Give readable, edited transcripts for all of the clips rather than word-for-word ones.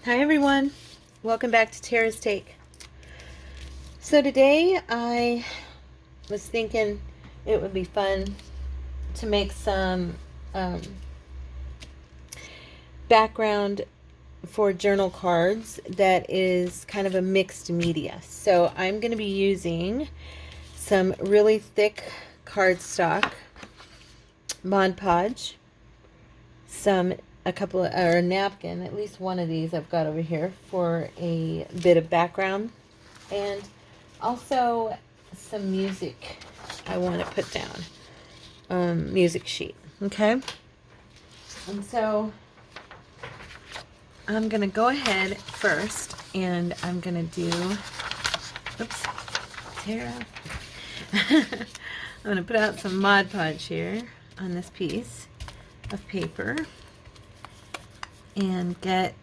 Hi everyone, welcome back to Tara's Take. So today I was thinking it would be fun to make some background for journal cards that is kind of a mixed media. So I'm going to be using some really thick cardstock, Mod Podge, a couple of, or a napkin, at least one of these I've got over here for a bit of background, and also some music I want to put down, music sheet, okay? And so I'm going to go ahead first, and I'm going to do, oops, Tara. I'm going to put out some Mod Podge here on this piece of paper and get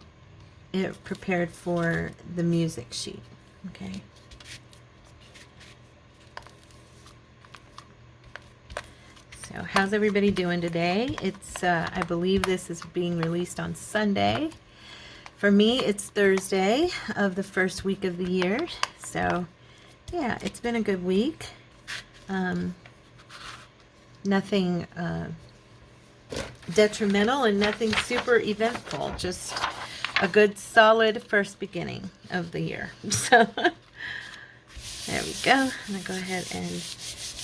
it prepared for the music sheet, okay? So how's everybody doing today? It's, I believe this is being released on Sunday. For me, it's Thursday of the first week of the year. So yeah, it's been a good week. Nothing detrimental and nothing super eventful, just a good solid first beginning of the year. So there we go. I'm going to go ahead and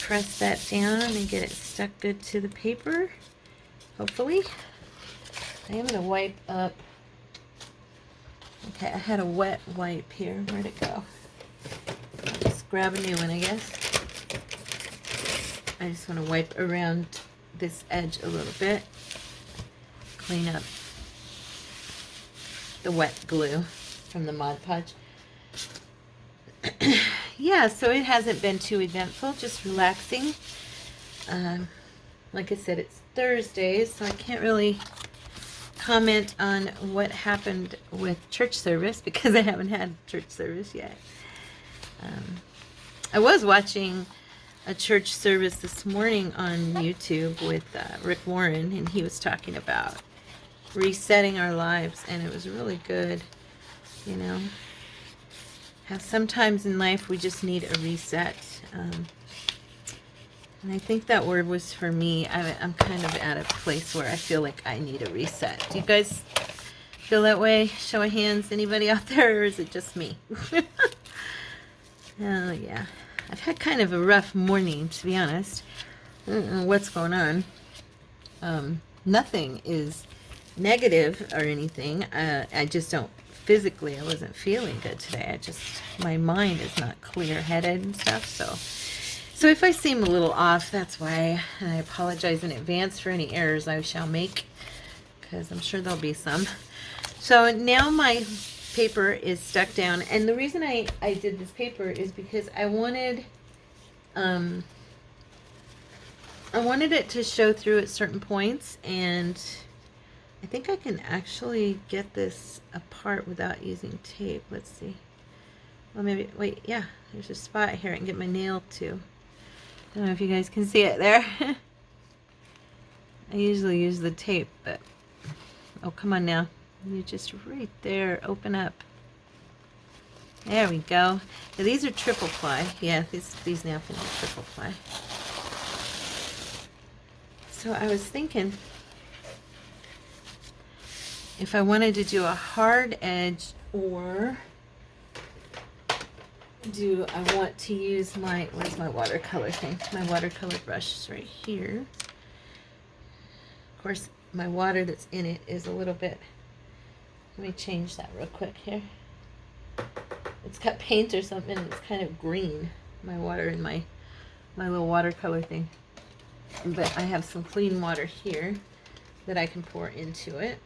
press that down and get it stuck good to the paper, hopefully. I am going to wipe up. Okay, I had a wet wipe here. Where'd it go? I'll just grab a new one, I guess. I just want to wipe around this edge a little bit, clean up the wet glue from the Mod Podge. Yeah, so it hasn't been too eventful, just relaxing. Like I said, it's Thursday, so I can't really comment on what happened with church service because I haven't had church service yet. I was watching a church service this morning on YouTube with Rick Warren, and he was talking about resetting our lives, and it was really good, you know, how sometimes in life we just need a reset, and I think that word was for me. I'm kind of at a place where I feel like I need a reset. Do you guys feel that way? Show of hands, anybody out there, or is it just me? Oh yeah, I've had kind of a rough morning, to be honest. I don't know what's going on. Nothing is negative or anything. I just don't, physically, I wasn't feeling good today. My mind is not clear-headed and stuff, so if I seem a little off, that's why. I apologize in advance for any errors I shall make, because I'm sure there'll be some. So now my paper is stuck down, and the reason I did this paper is because I wanted it to show through at certain points, and I think I can actually get this apart without using tape. Let's see. Well, maybe, wait, yeah, there's a spot here I can get my nail to. I don't know if you guys can see it there. I usually use the tape, but, oh, come on now. You're just right there. Open up. There we go. Now, these are triple ply. Yeah, these napkins are triple ply. So I was thinking, if I wanted to do a hard edge, or do I want to use where's my watercolor thing? My watercolor brush is right here. Of course, my water that's in it is a little bit, let me change that real quick here. It's got paint or something, and it's kind of green, my water in my little watercolor thing. But I have some clean water here that I can pour into it.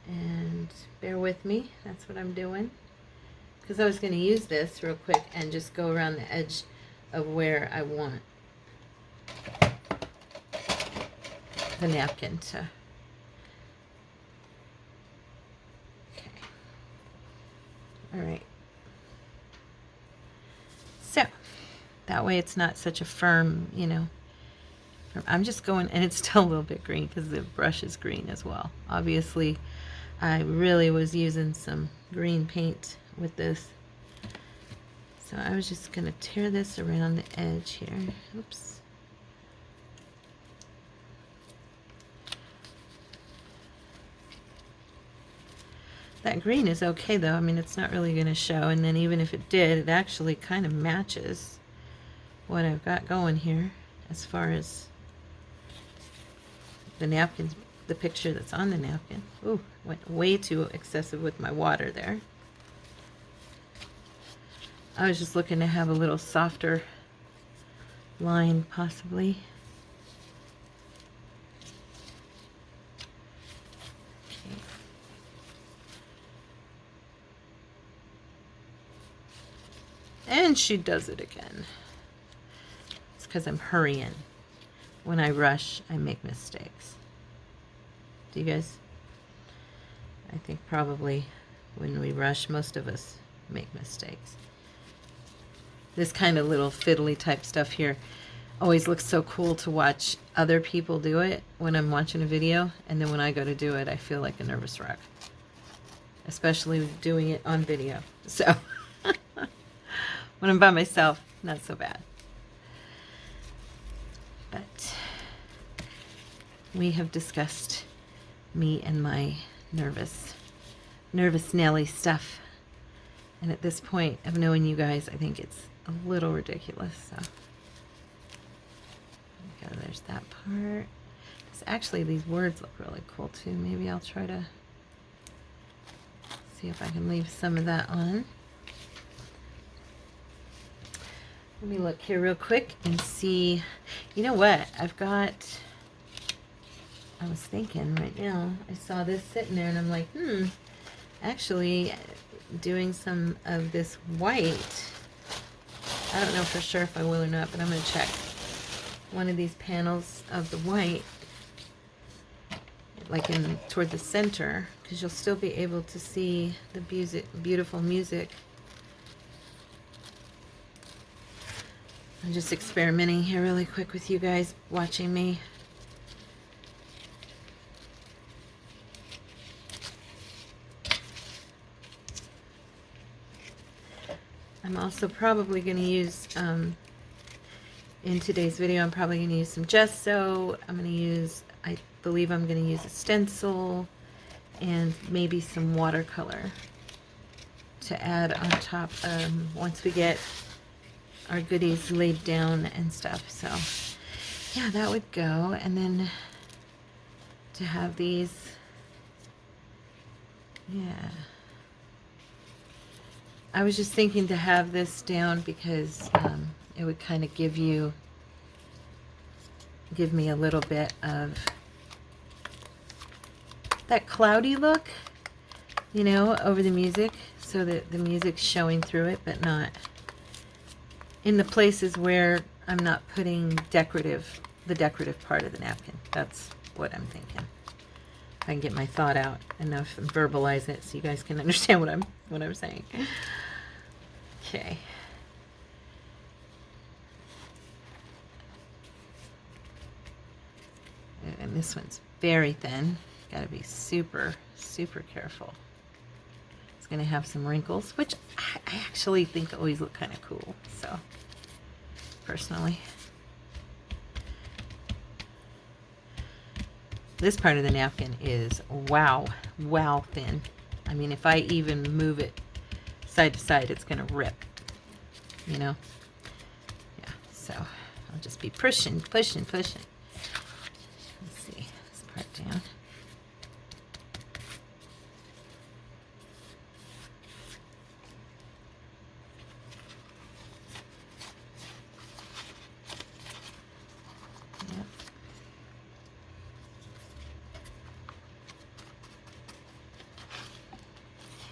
And bear with me, that's what I'm doing. Because I was going to use this real quick and just go around the edge of where I want the napkin to. Okay. All right. So that way it's not such a firm, you know. I'm just going, and it's still a little bit green because the brush is green as well. Obviously, I really was using some green paint with this. So I was just going to tear this around the edge here. Oops. That green is okay though. I mean, it's not really going to show. And then even if it did, it actually kind of matches what I've got going here as far as the napkins, the picture that's on the napkin. Ooh, went way too excessive with my water there. I was just looking to have a little softer line possibly. Okay. And she does it again. It's because I'm hurrying. When I rush, I make mistakes. Do you guys? I think probably when we rush, most of us make mistakes. This kind of little fiddly type stuff here always looks so cool to watch other people do it when I'm watching a video, and then when I go to do it, I feel like a nervous wreck. Especially doing it on video. So when I'm by myself, not so bad. But we have discussed me and my nervous Nelly stuff. And at this point of knowing you guys, I think it's a little ridiculous. So okay, there's that part. Actually, these words look really cool too. Maybe I'll try to see if I can leave some of that on. Let me look here real quick and see. You know what? I was thinking right now, I saw this sitting there and I'm like, actually doing some of this white. I don't know for sure if I will or not, but I'm going to check one of these panels of the white, like in toward the center, because you'll still be able to see the beautiful music. I'm just experimenting here really quick with you guys watching me. I'm also probably going to use, in today's video, I'm probably going to use some gesso. I believe I'm going to use a stencil and maybe some watercolor to add on top once we get our goodies laid down and stuff. So yeah, that would go. And then to have these, yeah, I was just thinking to have this down because it would kind of give me a little bit of that cloudy look, you know, over the music, so that the music's showing through it, but not in the places where I'm not putting the decorative part of the napkin. That's what I'm thinking. If I can get my thought out enough and verbalize it so you guys can understand what I'm saying. Okay. And this one's very thin. Got to be super, super careful. It's going to have some wrinkles, which I actually think always look kind of cool. So, personally. This part of the napkin is wow thin. I mean, if I even move it side to side, it's going to rip, you know? Yeah, so I'll just be pushing. Let's see, this part down.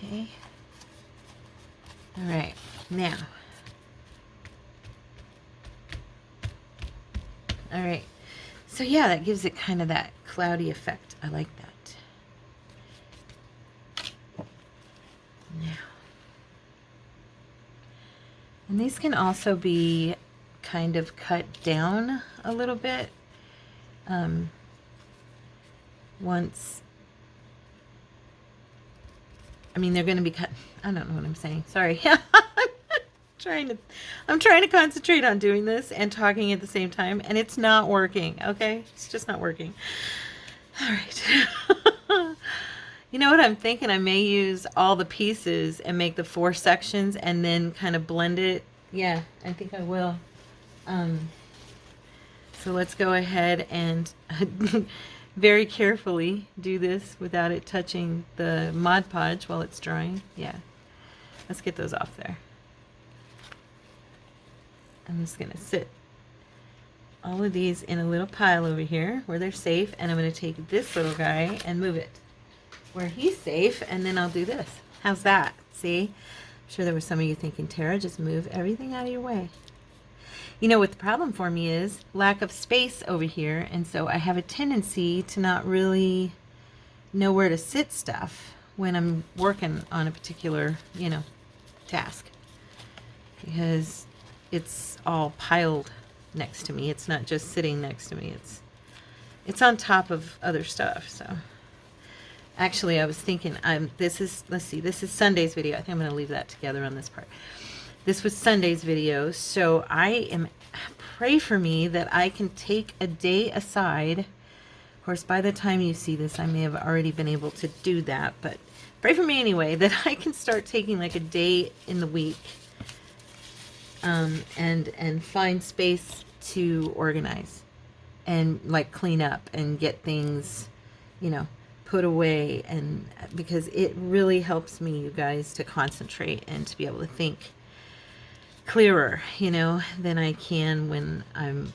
Okay. All right, now. All right. So yeah, that gives it kind of that cloudy effect. I like that. Now. And these can also be kind of cut down a little bit. Once I mean, they're going to be cut. I don't know what I'm saying. Sorry. I'm trying to concentrate on doing this and talking at the same time, and it's not working. Okay, it's just not working. All right. You know what I'm thinking? I may use all the pieces and make the 4 sections and then kind of blend it. Yeah, I think I will. So let's go ahead and very carefully do this without it touching the Mod Podge while it's drying. Yeah, let's get those off there. I'm just going to sit all of these in a little pile over here where they're safe, and I'm going to take this little guy and move it where he's safe, and then I'll do this. How's that? See? I'm sure there were some of you thinking, Tara, just move everything out of your way. You know what the problem for me is? Lack of space over here, and so I have a tendency to not really know where to sit stuff when I'm working on a particular, you know, task, because it's all piled next to me. It's not just sitting next to me. It's on top of other stuff. So actually I was thinking, let's see, this is Sunday's video. I think I'm going to leave that together on this part. This was Sunday's video, so pray for me that I can take a day aside. Of course, by the time you see this, I may have already been able to do that, but pray for me anyway, that I can start taking like a day in the week and find space to organize and like clean up and get things, you know, put away, and because it really helps me, you guys, to concentrate and to be able to think clearer, you know, than I can when I'm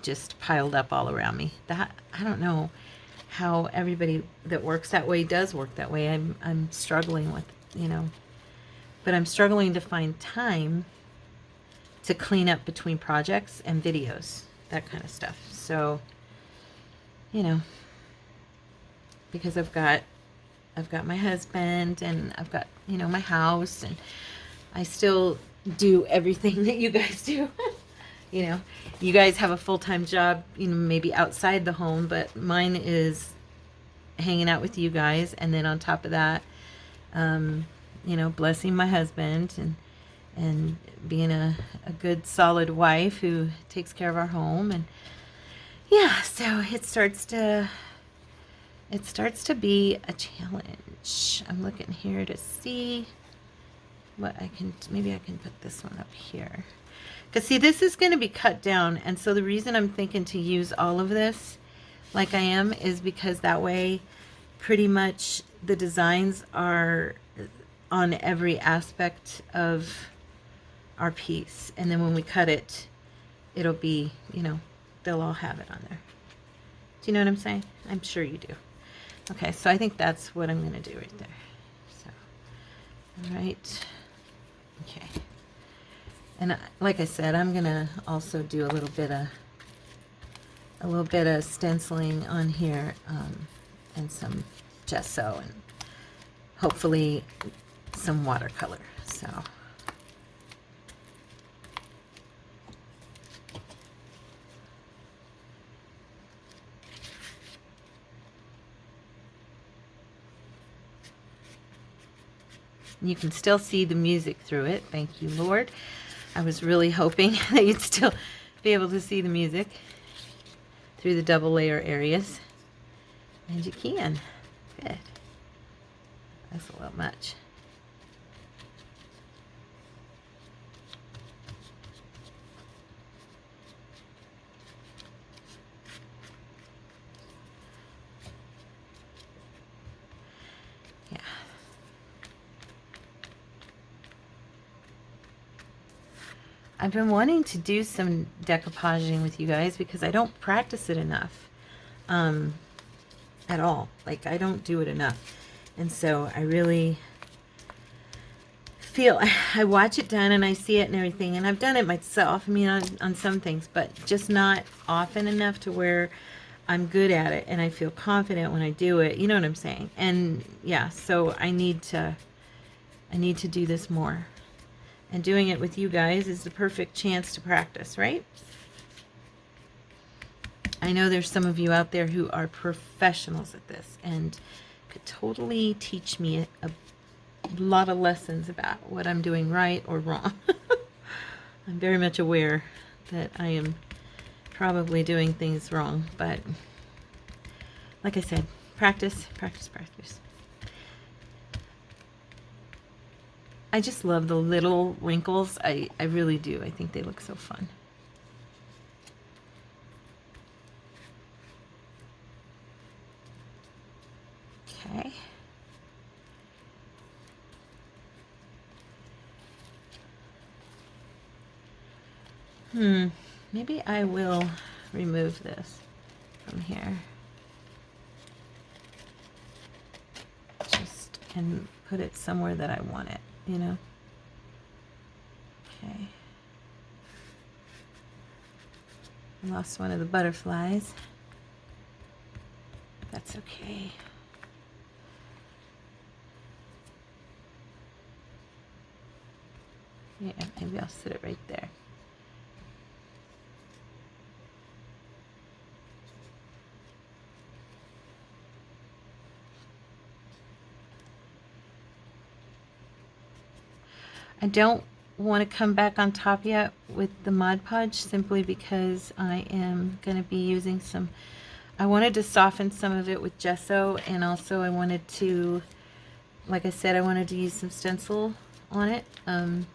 just piled up all around me. That, I don't know how everybody that works that way does work that way. I'm struggling with, you know, but I'm struggling to find time to clean up between projects and videos, that kind of stuff. So, you know, because I've got my husband, and I've got, you know, my house, and I still do everything that you guys do. You know, you guys have a full-time job, you know, maybe outside the home, but mine is hanging out with you guys, and then on top of that, you know, blessing my husband and being a good solid wife who takes care of our home. And yeah, so it starts to be a challenge. I'm looking here to see what I can, maybe I can put this one up here, because see, this is going to be cut down, and so the reason I'm thinking to use all of this like I am is because that way pretty much the designs are on every aspect of our piece, and then when we cut it, it'll be, you know, they'll all have it on there. Do you know what I'm saying? I'm sure you do. Okay, so I think that's what I'm going to do right there. So, all right. Okay. And like I said, I'm going to also do a little bit of stenciling on here, and some gesso, and hopefully some watercolor. So you can still see the music through it. Thank you, Lord. I was really hoping that you'd still be able to see the music through the double layer areas. And you can. Good. That's a little much. Yeah. I've been wanting to do some decoupaging with you guys because I don't practice it enough at all. Like, I don't do it enough. And so I really feel, I watch it done and I see it and everything, and I've done it myself, I mean, on some things, but just not often enough to where I'm good at it and I feel confident when I do it. You know what I'm saying? And yeah, so I need to do this more. And doing it with you guys is the perfect chance to practice, right? I know there's some of you out there who are professionals at this and could totally teach me a lot of lessons about what I'm doing right or wrong. I'm very much aware that I am probably doing things wrong, but like I said, practice, practice, practice. I just love the little wrinkles. I really do. I think they look so fun. Okay. Maybe I will remove this from here. Just and put it somewhere that I want it, you know? Okay. I lost one of the butterflies. That's okay. Yeah, maybe I'll sit it right there. I don't want to come back on top yet with the Mod Podge simply because I am going to be using some, I wanted to soften some of it with gesso, and also I wanted to, like I said, I wanted to use some stencil on it. And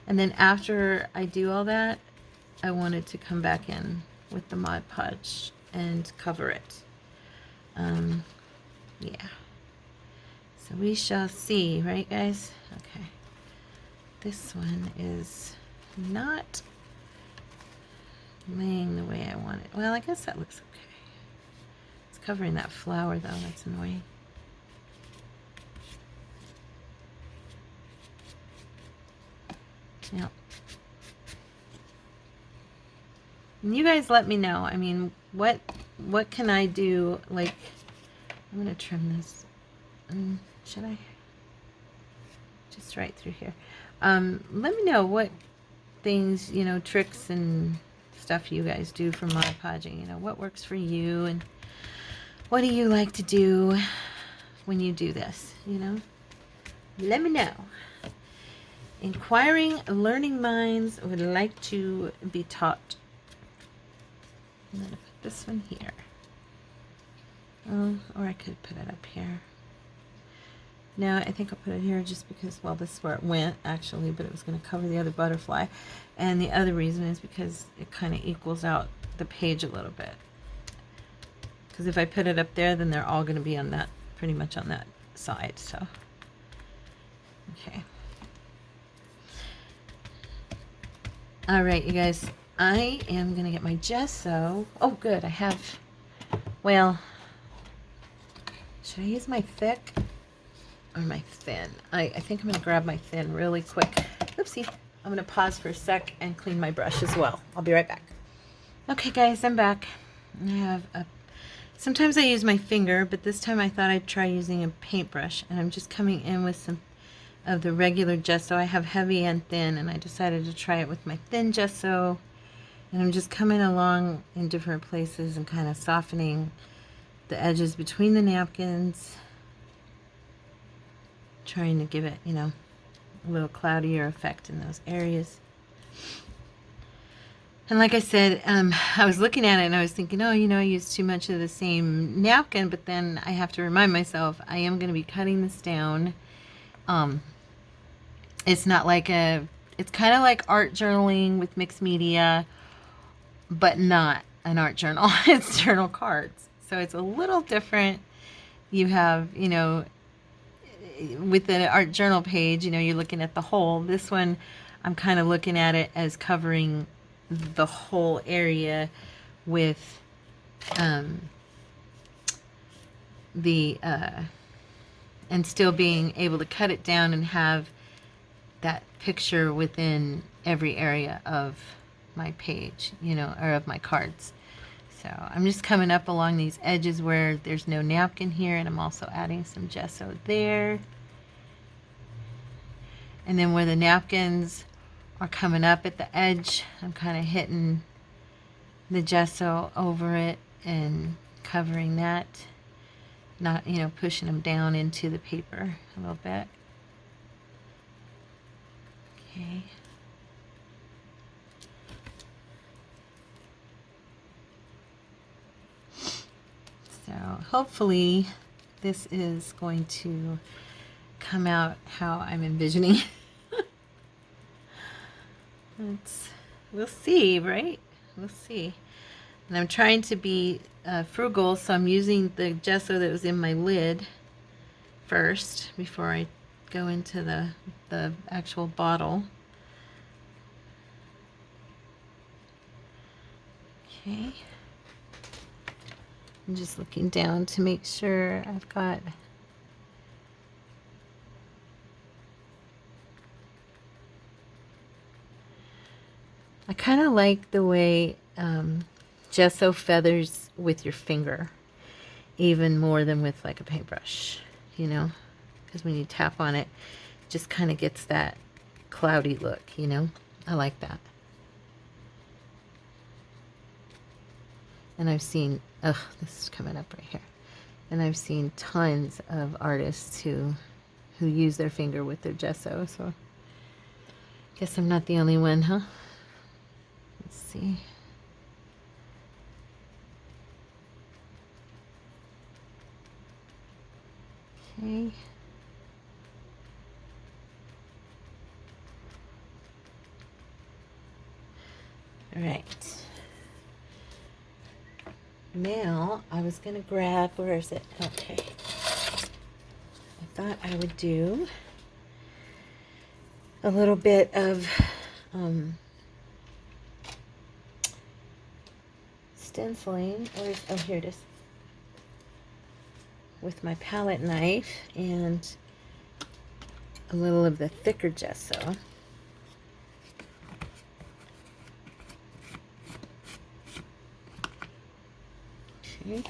then after I do all that, I wanted to come back in with the Mod Podge and cover it. Yeah. So we shall see, right guys? Okay. This one is not laying the way I want it. Well, I guess that looks okay. It's covering that flower though, that's annoying. Yeah. And you guys let me know. I mean, what can I do? Like, I'm gonna trim this. Should I? Just right through here. Let me know what things, you know, tricks and stuff you guys do for Mod Podging. You know, what works for you and what do you like to do when you do this, you know? Let me know. Inquiring, learning minds would like to be taught. I'm going to put this one here. Oh, or I could put it up here. No, I think I'll put it here just because, well, this is where it went, actually, but it was going to cover the other butterfly. And the other reason is because it kind of equals out the page a little bit. Because if I put it up there, then they're all going to be on that, pretty much on that side, so. Okay. All right, you guys, I am going to get my gesso. Oh, good, I have, well, should I use my thick or my thin? I think I'm going to grab my thin really quick. Oopsie. I'm going to pause for a sec and clean my brush as well. I'll be right back. Okay, guys, I'm back. I have a, sometimes I use my finger, but this time I thought I'd try using a paintbrush, and I'm just coming in with some of the regular gesso. I have heavy and thin, and I decided to try it with my thin gesso, and I'm just coming along in different places and kind of softening the edges between the napkins, trying to give it, you know, a little cloudier effect in those areas. And like I said, I was looking at it and I was thinking, oh, you know, I used too much of the same napkin, but then I have to remind myself I am going to be cutting this down. It's not like a, it's kind of like art journaling with mixed media, but not an art journal. It's journal cards. So it's a little different. You have, you know, with the art journal page, you know, you're looking at the whole. This one, I'm kind of looking at it as covering the whole area with and still being able to cut it down and have that picture within every area of my page, you know, or of my cards. So I'm just coming up along these edges where there's no napkin here, and I'm also adding some gesso there. And then where the napkins are coming up at the edge, I'm kind of hitting the gesso over it and covering that, not, you know, pushing them down into the paper a little bit. Okay. So hopefully this is going to come out how I'm envisioning. We'll see, right? We'll see. And I'm trying to be frugal, so I'm using the gesso that was in my lid first before I go into the actual bottle. Okay. I'm just looking down to make sure I've got I kind of like the way gesso feathers with your finger even more than with like a paintbrush, you know, because when you tap on it, it just kind of gets that cloudy look, you know. I like that. And I've seen, this is coming up right here. And I've seen tons of artists who use their finger with their gesso, so I guess I'm not the only one, huh? Let's see. Okay. All right. Now I was gonna grab, where is it? Okay. I thought I would do a little bit of stenciling. Oh, here it is. With my palette knife and a little of the thicker gesso. Okay.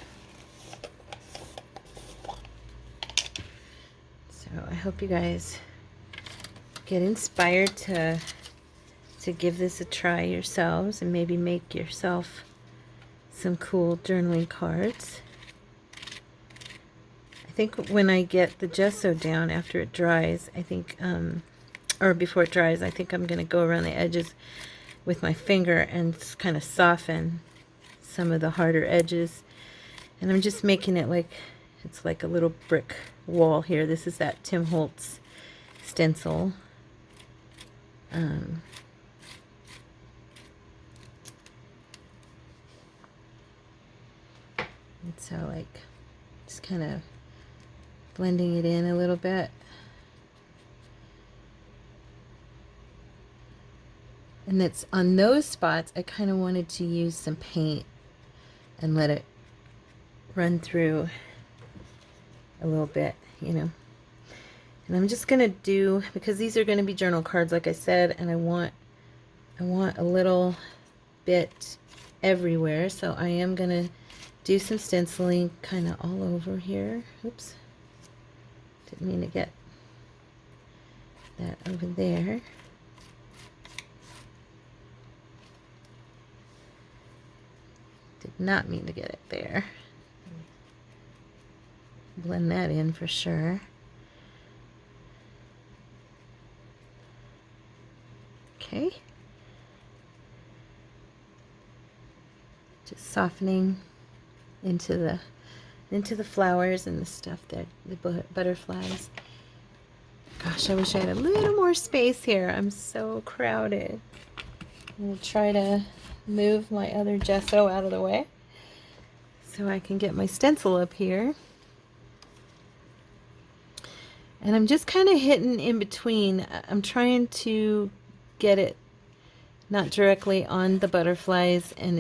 So I hope you guys get inspired to give this a try yourselves and maybe make yourself some cool journaling cards. I think when I get the gesso down after it dries, I think, or before it dries, I think I'm going to go around the edges with my finger and kind of soften some of the harder edges. And I'm just making it like, it's like a little brick wall here. This is that Tim Holtz stencil. And so like, just kind of blending it in a little bit. And it's on those spots, I kind of wanted to use some paint and let it run through a little bit, you know. And I'm just gonna do, because these are gonna be journal cards, like I said, and I want a little bit everywhere, so I am gonna do some stenciling kind of all over here. Oops, didn't mean to get that over there. Did not mean to get it there. Blend that in for sure. Okay. Just softening into the flowers and the stuff there, the butterflies. Gosh, I wish I had a little more space here. I'm so crowded. I'm gonna try to move my other gesso out of the way so I can get my stencil up here. And I'm just kind of hitting in between. I'm trying to get it not directly on the butterflies and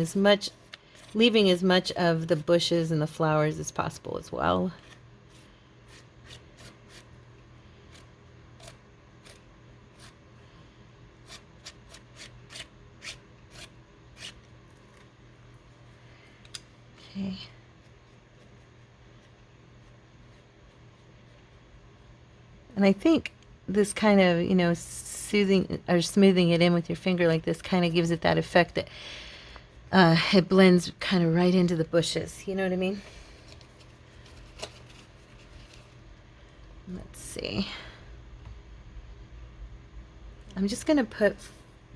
leaving as much of the bushes and the flowers as possible as well. Okay. And I think this kind of, you know, soothing or smoothing it in with your finger like this kind of gives it that effect that it blends kind of right into the bushes. You know what I mean? Let's see. I'm just going to put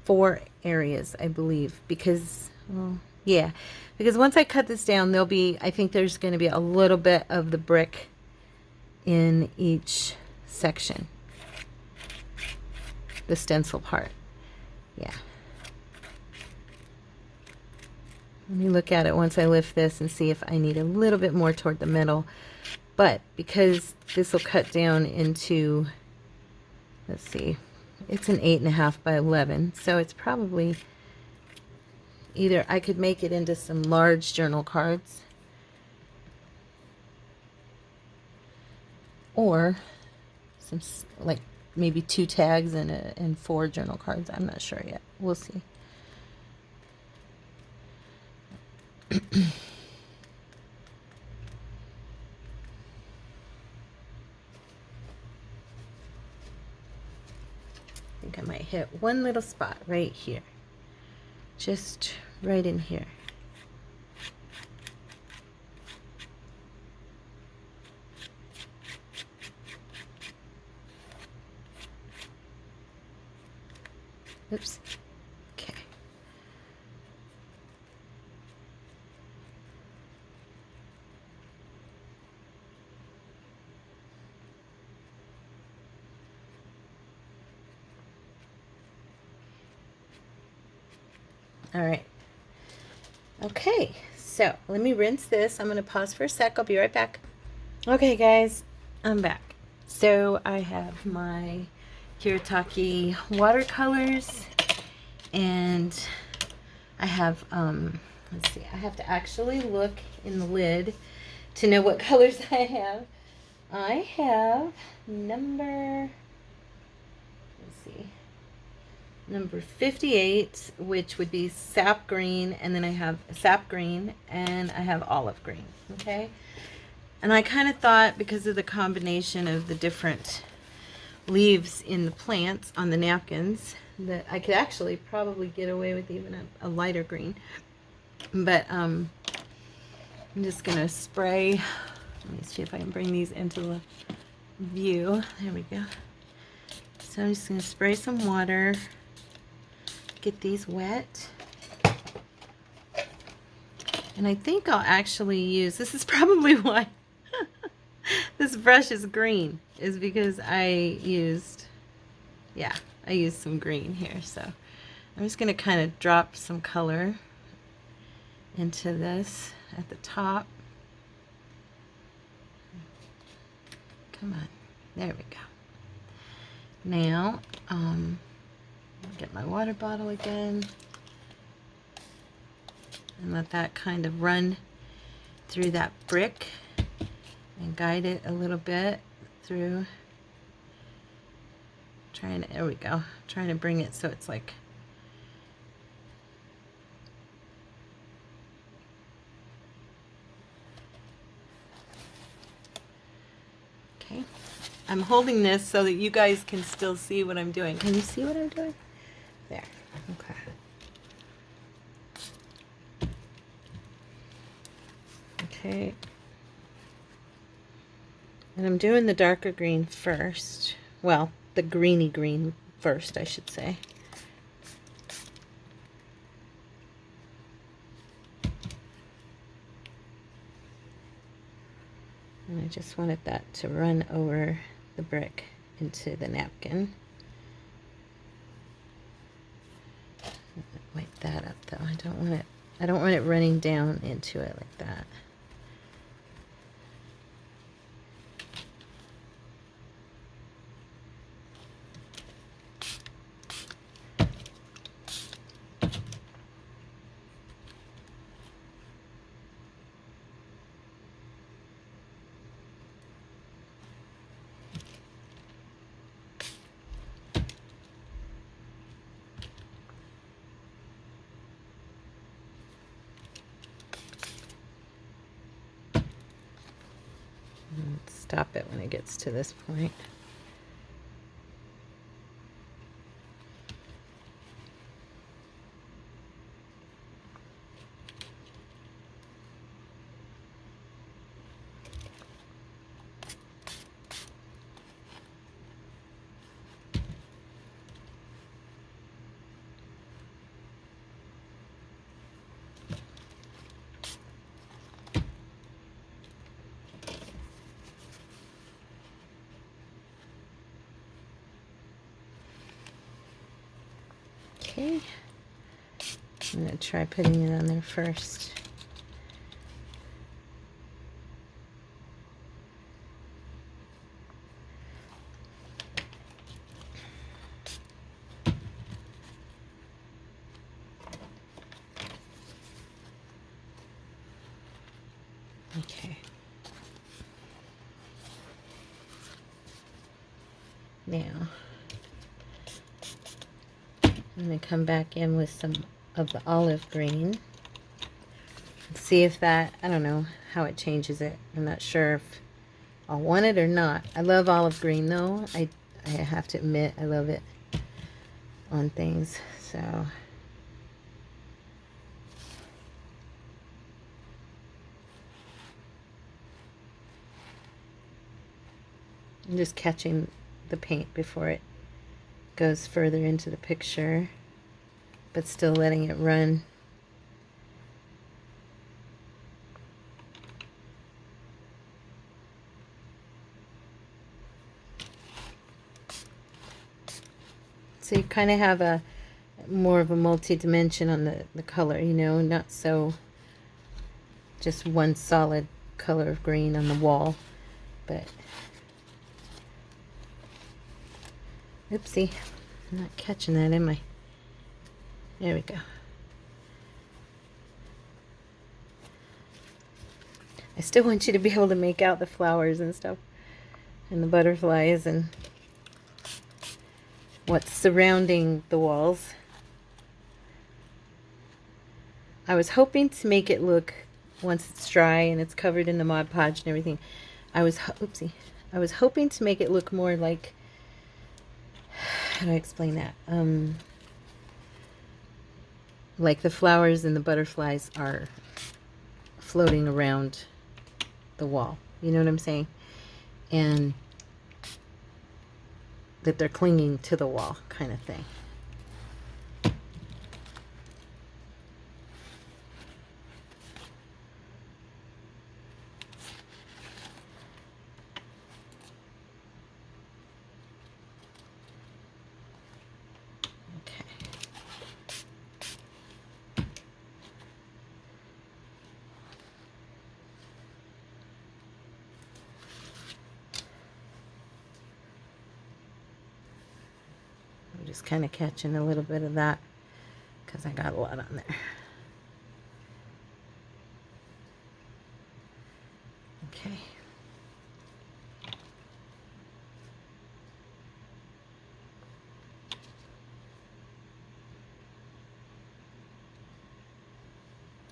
4 areas, I believe, because, well, yeah, because once I cut this down, there'll be, I think there's going to be a little bit of the brick in each section, the stencil part. Yeah. Let me look at it once I lift this and see if I need a little bit more toward the middle. But because this will cut down into, let's see, it's an 8.5 by 11, so it's probably either I could make it into some large journal cards, or some, like, maybe 2 tags and 4 journal cards. I'm not sure yet. We'll see. I think I might hit one little spot right here, just right in here. Oops. Okay. All right. Okay, so let me rinse this. I'm going to pause for a sec. I'll be right back. Okay, guys, I'm back. So I have my Kiritaki watercolors, and I have, let's see, I have to actually look in the lid to know what colors I have. I have number, let's see, number 58, which would be sap green, and then I have sap green, and I have olive green, okay? And I kind of thought, because of the combination of the different leaves in the plants on the napkins, that I could actually probably get away with even a lighter green. But I'm just going to spray. Let me see if I can bring these into the view. There we go. So I'm just going to spray some water, get these wet. And I think I'll actually use, this is probably why this brush is green, is because I used some green here. So I'm just going to kind of drop some color into this at the top. Come on. There we go. Now, I'll get my water bottle again and let that kind of run through that brick and guide it a little bit through. There we go. Trying to bring it so it's like, okay. I'm holding this so that you guys can still see what I'm doing. Can you see what I'm doing? There. Okay. Okay. And I'm doing the darker green first. Well, the greeny green first, I should say. And I just wanted that to run over the brick into the napkin. Wipe that up though. I don't want it running down into it like that. Stop it when it gets to this point. Okay. I'm going to try putting it on there first. Okay. Now, I'm going to come back in with some of the olive green. See if that, I don't know how it changes it. I'm not sure if I'll want it or not. I love olive green though. I have to admit I love it on things. So I'm just catching the paint before it goes further into the picture, but still letting it run. So you kind of have a more of a multi-dimension on the color, you know, not so just one solid color of green on the wall. But oopsie, I'm not catching that, am I? There we go. I still want you to be able to make out the flowers and stuff and the butterflies and what's surrounding the walls. I was hoping to make it look, once it's dry and it's covered in the Mod Podge and everything, I was hoping to make it look more like, how do I explain that? Like the flowers and the butterflies are floating around the wall. You know what I'm saying? And that they're clinging to the wall, kind of thing. Okay. I'm just kind of catching a little bit of that because I got a lot on there. Okay.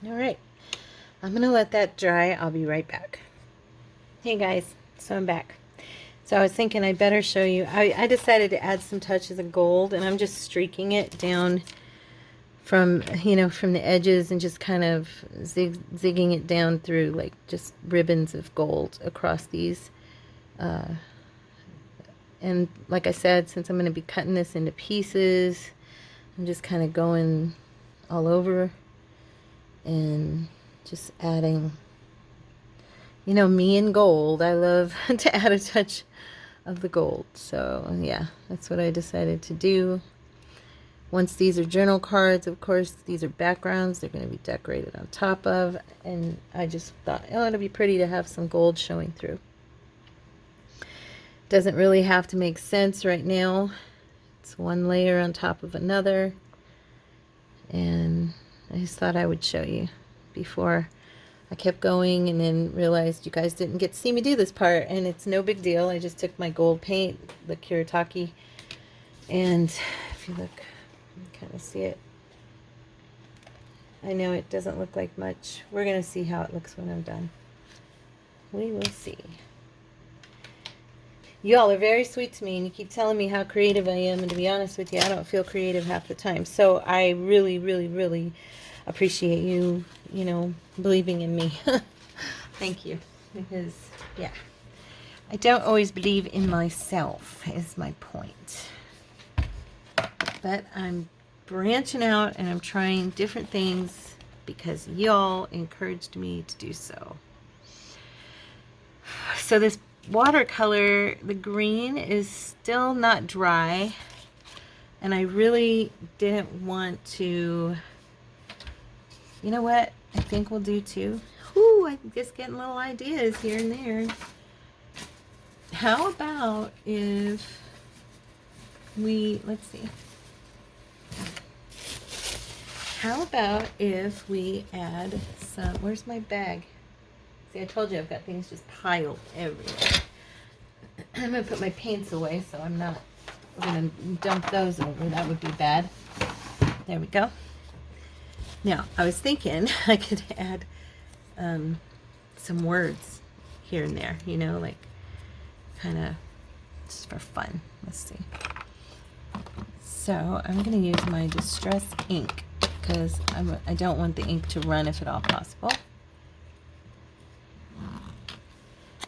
All right. I'm going to let that dry. I'll be right back. Hey guys, so I'm back. So I was thinking I'd better show you. I decided to add some touches of gold, and I'm just streaking it down from, you know, from the edges and just kind of zigging it down through like just ribbons of gold across these. And like I said, since I'm going to be cutting this into pieces, I'm just kind of going all over and just adding, you know, me and gold. I love to add a touch of the gold. So yeah, that's what I decided to do. Once these are journal cards, of course, these are backgrounds they're going to be decorated on top of, and I just thought, oh, it'll be pretty to have some gold showing through. Doesn't really have to make sense right now. It's one layer on top of another, and I just thought I would show you before I kept going and then realized you guys didn't get to see me do this part, and it's no big deal. I just took my gold paint, the Kuretake, and if you look, you can kind of see it. I know it doesn't look like much. We're going to see how it looks when I'm done. We will see. You all are very sweet to me, and you keep telling me how creative I am, and to be honest with you, I don't feel creative half the time. So I really, really, really appreciate you, you know, believing in me. Thank you. Because, yeah, I don't always believe in myself, is my point. But I'm branching out, and I'm trying different things because y'all encouraged me to do so. So this watercolor, the green is still not dry. And I really didn't want to, you know what I think we'll do too? Ooh, I'm just getting little ideas here and there. How about if we, let's see. How about if we add some, where's my bag? See, I told you I've got things just piled everywhere. I'm going to put my paints away so I'm not going to dump those over. That would be bad. There we go. Now, I was thinking I could add some words here and there, you know, like kind of just for fun. Let's see. So I'm going to use my Distress ink because I don't want the ink to run if at all possible.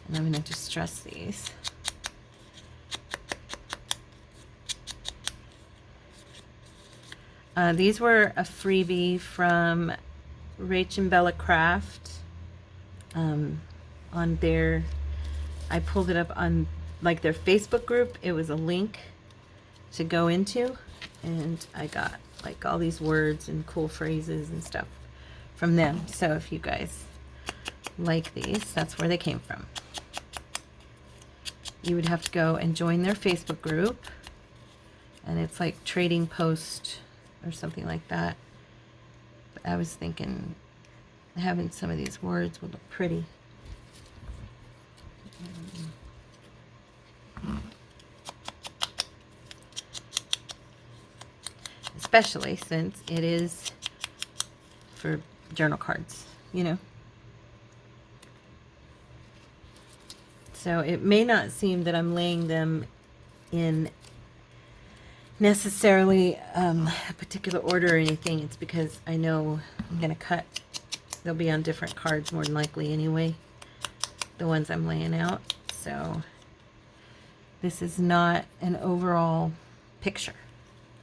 And I'm going to distress these. These were a freebie from Rach and Bella Craft. On their, I pulled it up on like their Facebook group. It was a link to go into, and I got like all these words and cool phrases and stuff from them. So if you guys like these, that's where they came from. You would have to go and join their Facebook group, and it's like trading post or something like that. But I was thinking having some of these words would look pretty. Especially since it is for journal cards, you know. So it may not seem that I'm laying them in necessarily a particular order or anything. It's because I know I'm going to cut. They'll be on different cards more than likely anyway, the ones I'm laying out. So this is not an overall picture.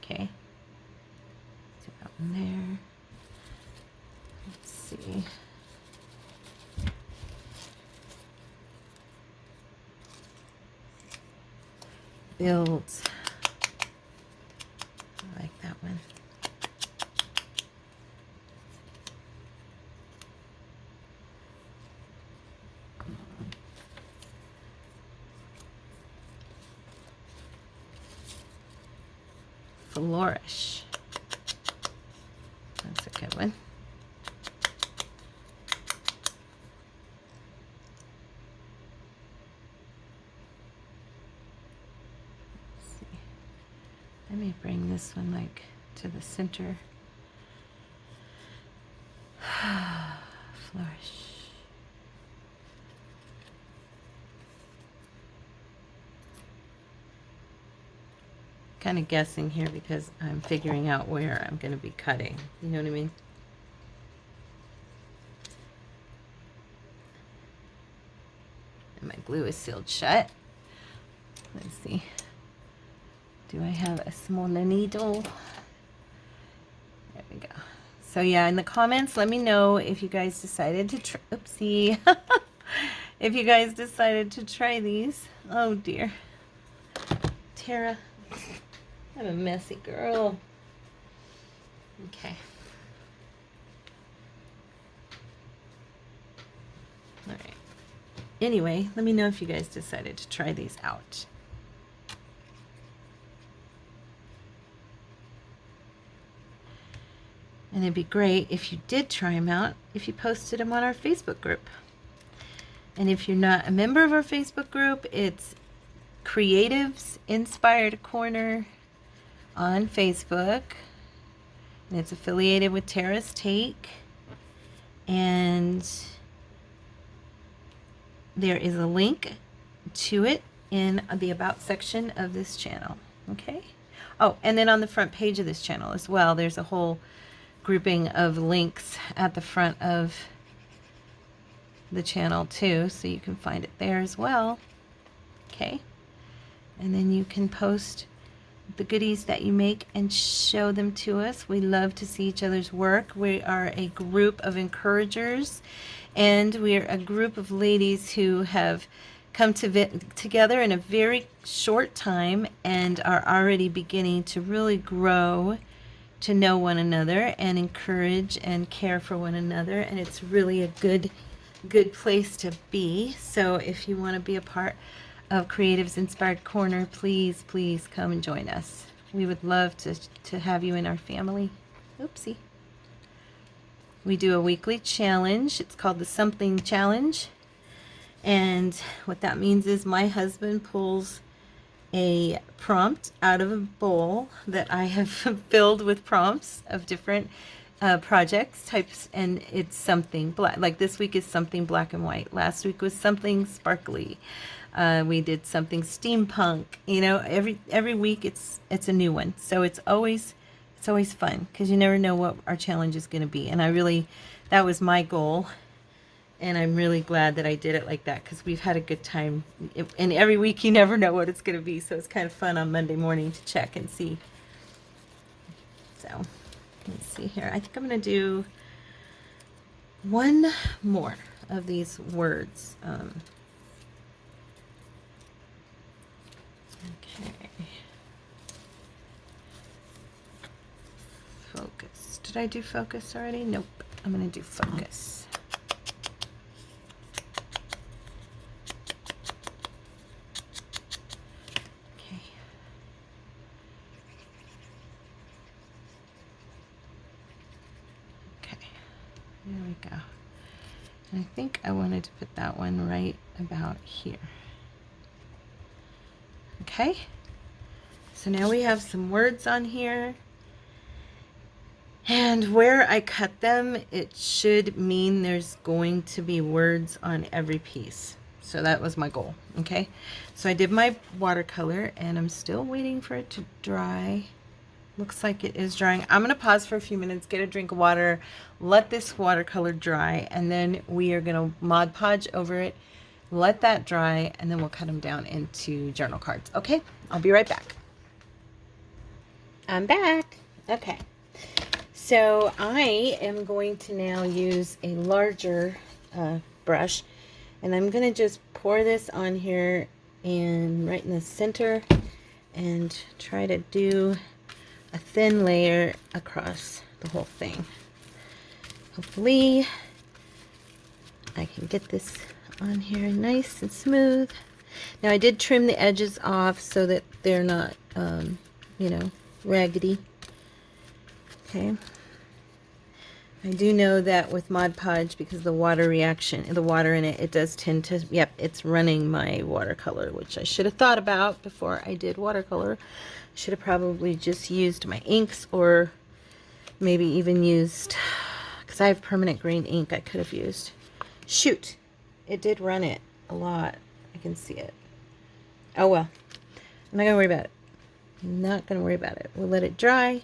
Okay. Do that one there. Let's see. Builds. I like that one. Flourish. That's a good one. Let's see. Let me bring this one like to the center. Flourish. Kind of guessing here because I'm figuring out where I'm going to be cutting. You know what I mean? And my glue is sealed shut. Let's see. Do I have a smaller needle? There we go. So yeah, in the comments, let me know if you guys decided to try. Oopsie. If you guys decided to try these. Oh dear. Tara. I'm a messy girl. Okay. All right. Anyway, let me know if you guys decided to try these out. And it'd be great if you did try them out, if you posted them on our Facebook group. And if you're not a member of our Facebook group, it's Creatives Inspired Corner on Facebook, and it's affiliated with Tara's Take, and there is a link to it in the About section of this channel. Okay. Oh, and then on the front page of this channel as well, there's a whole grouping of links at the front of the channel too, so you can find it there as well. Okay. And then you can post the goodies that you make and show them to us. We love to see each other's work. We are a group of encouragers, and we're a group of ladies who have come together in a very short time and are already beginning to really grow to know one another and encourage and care for one another, and it's really a good place to be. So if you want to be a part of Creatives Inspired Corner, please come and join us. We would love to have you in our family. Oopsie. We do a weekly challenge. It's called the Something Challenge. And what that means is my husband pulls a prompt out of a bowl that I have filled with prompts of different projects types, and it's something black. Like this week is something black and white. Last week was something sparkly. We did something steampunk. You know, every week it's a new one. So it's always fun because you never know what our challenge is going to be. And that was my goal. And I'm really glad that I did it like that because we've had a good time. And every week you never know what it's going to be. So it's kind of fun on Monday morning to check and see. So let's see here. I think I'm going to do one more of these words. Okay. Focus. Did I do focus already? Nope. I'm going to do focus. There we go. And I think I wanted to put that one right about here. Okay. So now we have some words on here. And where I cut them, it should mean there's going to be words on every piece. So that was my goal. Okay. So I did my watercolor and I'm still waiting for it to dry. Looks like it is drying. I'm going to pause for a few minutes, get a drink of water, let this watercolor dry, and then we are going to Mod Podge over it, let that dry, and then we'll cut them down into journal cards. Okay, I'll be right back. I'm back. Okay, so I am going to now use a larger brush, and I'm going to just pour this on here and right in the center and try to do a thin layer across the whole thing. Hopefully I can get this on here nice and smooth. Now I did trim the edges off so that they're not, you know, raggedy. Okay. I do know that with Mod Podge, because the water reaction, the water in it, it does tend to, yep, it's running my watercolor, which I should have thought about before I did watercolor. Should have probably just used my inks, or maybe even used, because I have permanent green ink I could have used. Shoot, it did run it a lot. I can see it. Oh well, I'm not gonna worry about it. I'm not gonna worry about it. We'll let it dry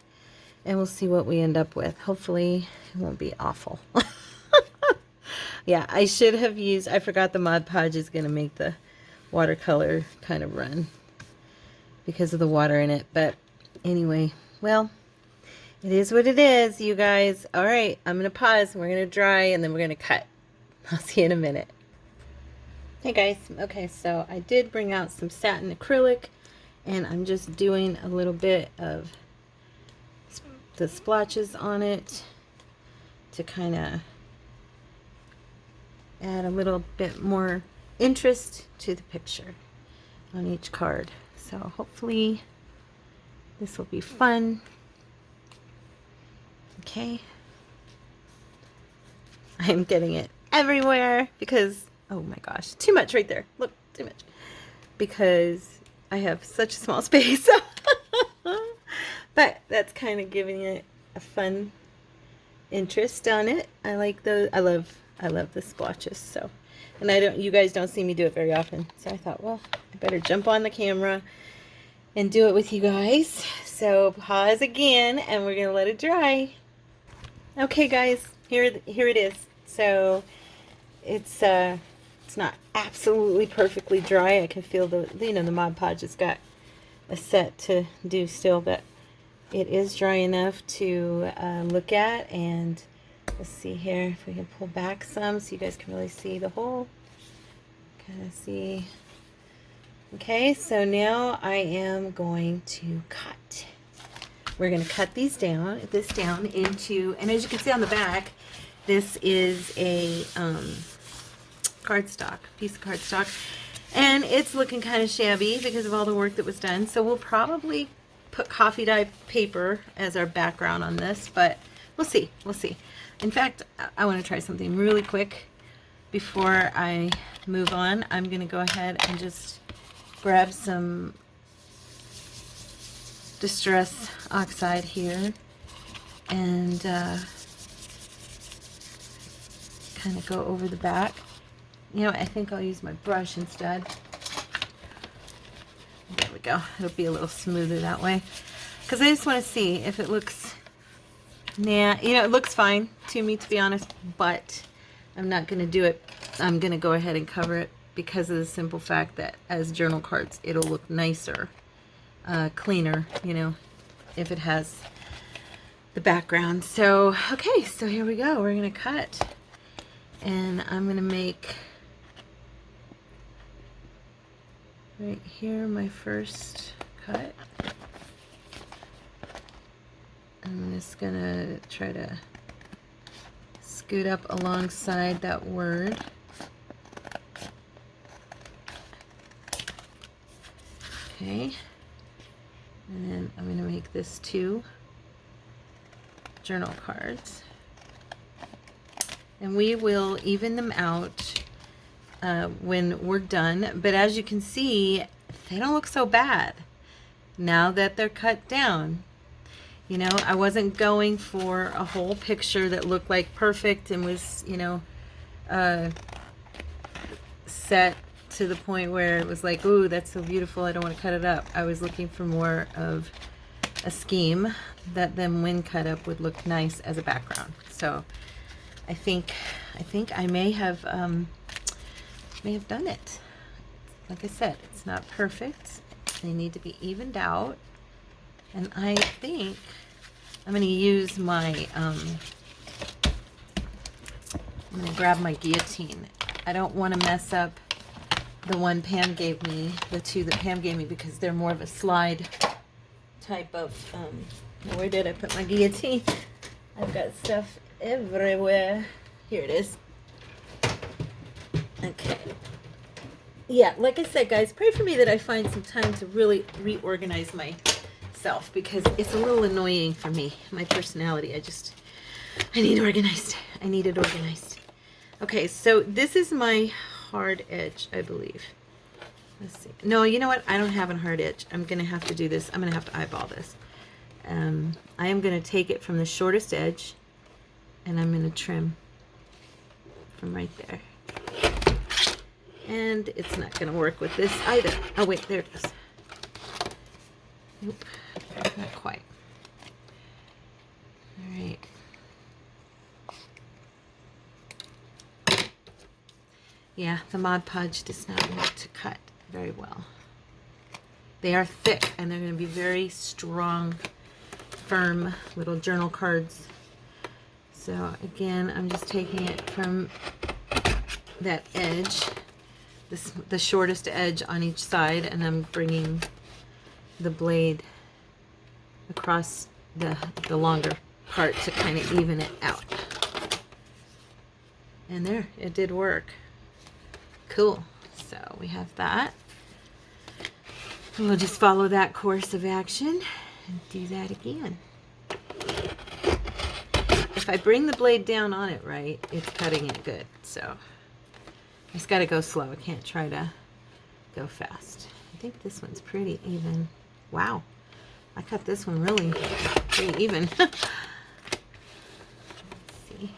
and we'll see what we end up with. Hopefully it won't be awful. Yeah, I should have used, I forgot the Mod Podge is gonna make the watercolor kind of run because of the water in it. But anyway, well, it is what it is, you guys. All right, I'm gonna pause, we're gonna dry, and then we're gonna cut. I'll see you in a minute. Hey guys, okay, so I did bring out some satin acrylic, and I'm just doing a little bit of the splotches on it to kind of add a little bit more interest to the picture on each card. So hopefully this will be fun. Okay. I'm getting it everywhere because, oh my gosh, too much right there. Look, too much. Because I have such a small space. But that's kind of giving it a fun interest on it. I like those. I love the splotches. So, and you guys don't see me do it very often. So I thought, well, I better jump on the camera and do it with you guys. So pause again, and we're gonna let it dry. Okay, guys, here it is. So it's not absolutely perfectly dry. I can feel the Mod Podge has got a set to do still, but it is dry enough to look at. And let's see here if we can pull back some so you guys can really see the hole. kind of see. Okay, so now I am going to cut. We're going to cut this down into, and as you can see on the back, this is a cardstock, piece of cardstock, and it's looking kind of shabby because of all the work that was done. So we'll probably put coffee dye paper as our background on this, but we'll see. In fact, I want to try something really quick before I move on. I'm going to go ahead and just grab some Distress Oxide here and kind of go over the back. You know, I think I'll use my brush instead. There we go. It'll be a little smoother that way. Because I just want to see if it looks... Nah, you know, it looks fine to me, to be honest, but I'm not going to do it. I'm going to go ahead and cover it because of the simple fact that as journal cards, it'll look nicer. Cleaner, you know, if it has the background. So, okay, so here we go. We're going to cut. And I'm going to make right here my first cut. I'm just going to try to scoot up alongside that word. Okay. And then I'm going to make this 2 journal cards. And we will even them out when we're done. But as you can see, they don't look so bad now that they're cut down. You know, I wasn't going for a whole picture that looked like perfect and was, you know, set to the point where it was like, ooh, that's so beautiful, I don't want to cut it up. I was looking for more of a scheme that then when cut up would look nice as a background. So I think I may have done it. Like I said, it's not perfect. They need to be evened out. And I think I'm going to use my, I'm going to grab my guillotine. I don't want to mess up the one Pam gave me, the 2 that Pam gave me, because they're more of a slide type of, where did I put my guillotine? I've got stuff everywhere. Here it is. Okay. Yeah, like I said, guys, pray for me that I find some time to really reorganize myself, because it's a little annoying for me, my personality. I need organized. I need it organized. Okay, so this is my hard edge, I believe. Let's see. No, you know what? I don't have a hard edge. I'm going to have to do this. I'm going to have to eyeball this. I am going to take it from the shortest edge, and I'm going to trim from right there. And it's not going to work with this either. Oh, wait, there it goes. Nope, not quite. All right. Yeah, the Mod Podge does not want to cut very well. They are thick, and they're going to be very strong, firm little journal cards. So again, I'm just taking it from that edge, the shortest edge on each side, and I'm bringing the blade across the longer part to kind of even it out. And there, it did work. Cool. So we have that. And we'll just follow that course of action and do that again. If I bring the blade down on it right, it's cutting it good. So I just got to go slow. I can't try to go fast. I think this one's pretty even. Wow. I cut this one really pretty even. Let's see.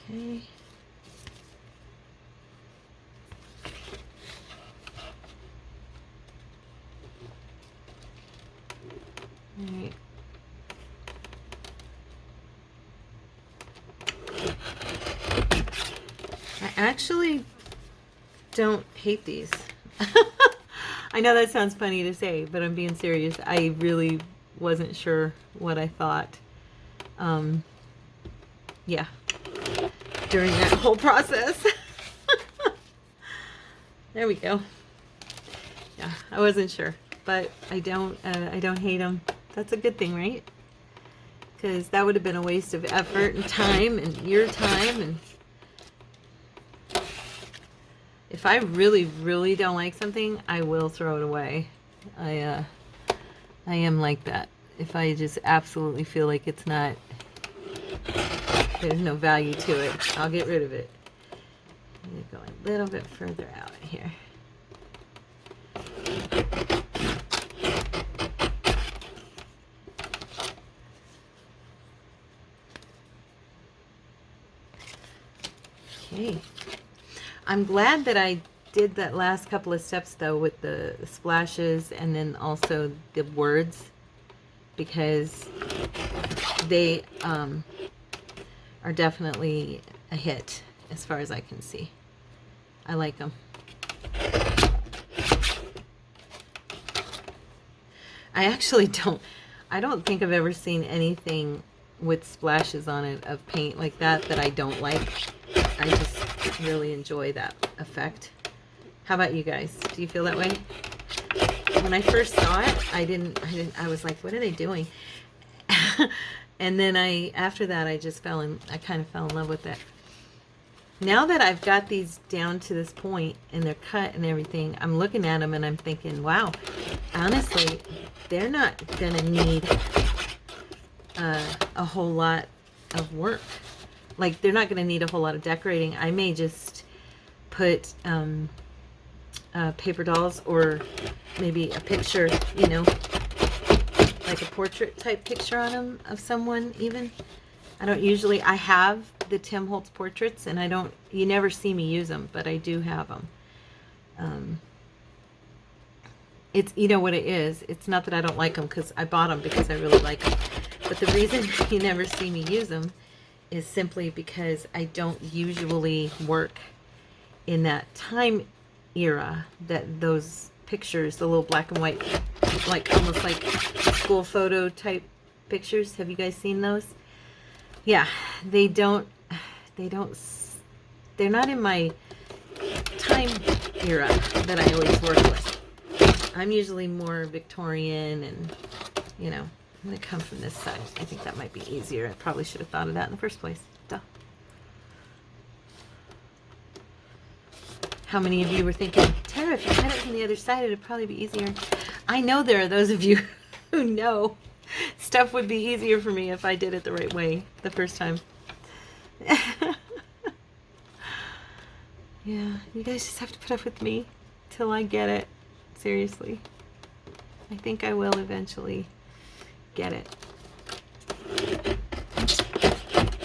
Okay. All right. I actually don't hate these. I know that sounds funny to say, but I'm being serious. I really wasn't sure what I thought. Yeah, during that whole process. There we go. Yeah, I wasn't sure, but I don't hate them. That's a good thing, right? Because that would have been a waste of effort and time and your time. And if I really, really don't like something, I will throw it away. I am like that. If I just absolutely feel like it's not, there's no value to it, I'll get rid of it. I'm going to go a little bit further out here. Okay. I'm glad that I did that last couple of steps though with the splashes and then also the words, because they are definitely a hit as far as I can see. I like them. I actually I don't think I've ever seen anything with splashes on it of paint like that I don't like. I just really enjoy that effect. How about you guys? Do you feel that way? When I first saw it, I was like, what are they doing? And then after that, I kind of fell in love with it. Now that I've got these down to this point and they're cut and everything, I'm looking at them and I'm thinking, wow, honestly, they're not gonna need a whole lot of work. Like, they're not going to need a whole lot of decorating. I may just put paper dolls or maybe a picture, you know, like a portrait type picture on them of someone even. I have the Tim Holtz portraits, and you never see me use them, but I do have them. It's, you know what it is. It's not that I don't like them, because I bought them because I really like them. But the reason you never see me use them is simply because I don't usually work in that time era that those pictures, the little black and white, like almost like school photo type pictures. Have you guys seen those? Yeah, they're not in my time era that I always work with. I'm usually more Victorian, and you know, I'm going to come from this side. I think that might be easier. I probably should have thought of that in the first place. Duh. How many of you were thinking, Tara, if you cut it from the other side, it'd probably be easier? I know there are those of you who know stuff would be easier for me if I did it the right way the first time. Yeah, you guys just have to put up with me till I get it. Seriously. I think I will eventually get it.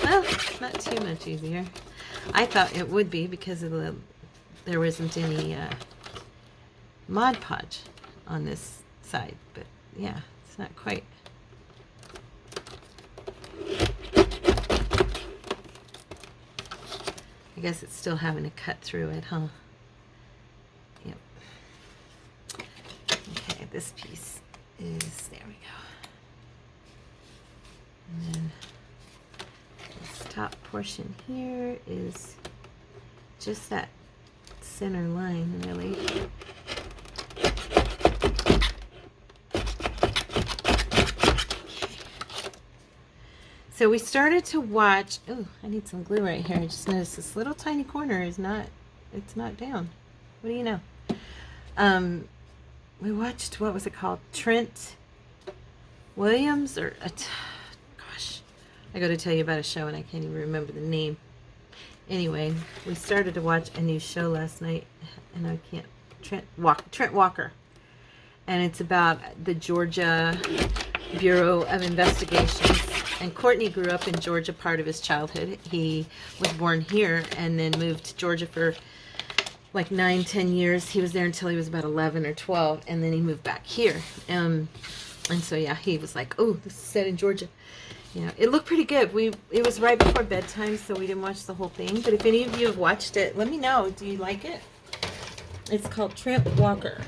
Well, not too much easier. I thought it would be because of there wasn't any Mod Podge on this side, but yeah, it's not quite. I guess it's still having to cut through it, huh? Yep. Okay, this piece is, there we go. And then this top portion here is just that center line, really. So we started to watch, oh, I need some glue right here. I just noticed this little tiny corner is not, it's not down. What do you know? We watched, what was it called? Trent Williams, or, gosh, I got to tell you about a show and I can't even remember the name. Anyway, we started to watch a new show last night, and I can't, Trent Walker. And it's about the Georgia Bureau of Investigations. And Courtney grew up in Georgia part of his childhood. He was born here and then moved to Georgia for like 9-10 years. He was there until he was about 11 or 12, and then he moved back here. And so yeah, he was like, oh, this is set in Georgia. You know, it looked pretty good. It was right before bedtime, so we didn't watch the whole thing. But if any of you have watched it, let me know. Do you like it? It's called Tramp Walker.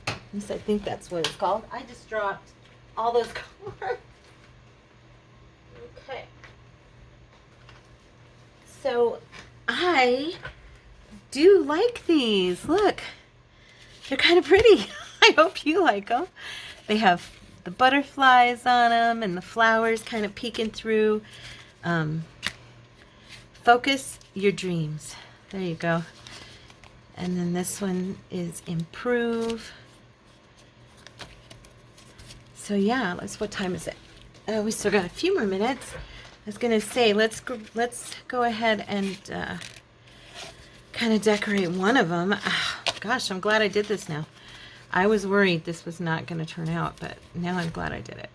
At least I think that's what it's called. I just dropped all those cards. Okay. So I do like these. Look, they're kind of pretty. I hope you like them. They have the butterflies on them and the flowers kind of peeking through. Focus your dreams. There you go. And then this one is improve. So yeah, what time is it? Oh, we still got a few more minutes. I was gonna say let's go ahead and kind of decorate one of them. Gosh, I'm glad I did this now. I was worried this was not going to turn out, but now I'm glad I did it.